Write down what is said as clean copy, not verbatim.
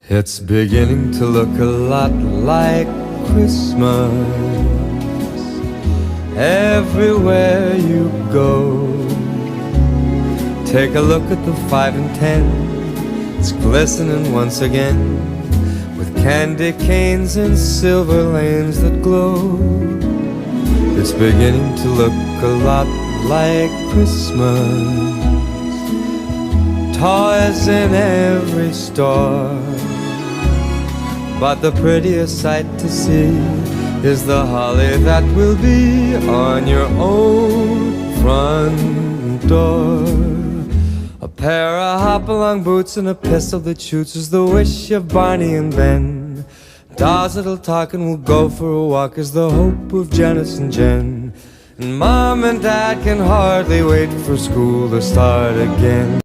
It's beginning to look a lot like Christmas everywhere you go. Take a look at the 5 and 10. It's glistening once again with candy canes and silver lanes that glow. It's beginning to look a lot like Christmas. Toys in every store, but the prettiest sight to see is the holly that will be on your own front door. A pair of hop-along boots and a pistol that shoots is the wish of Barney and Ben. Dolls that'll talk and will go for a walk is the hope of Janice and Jen. And Mom and Dad can hardly wait for school to start again.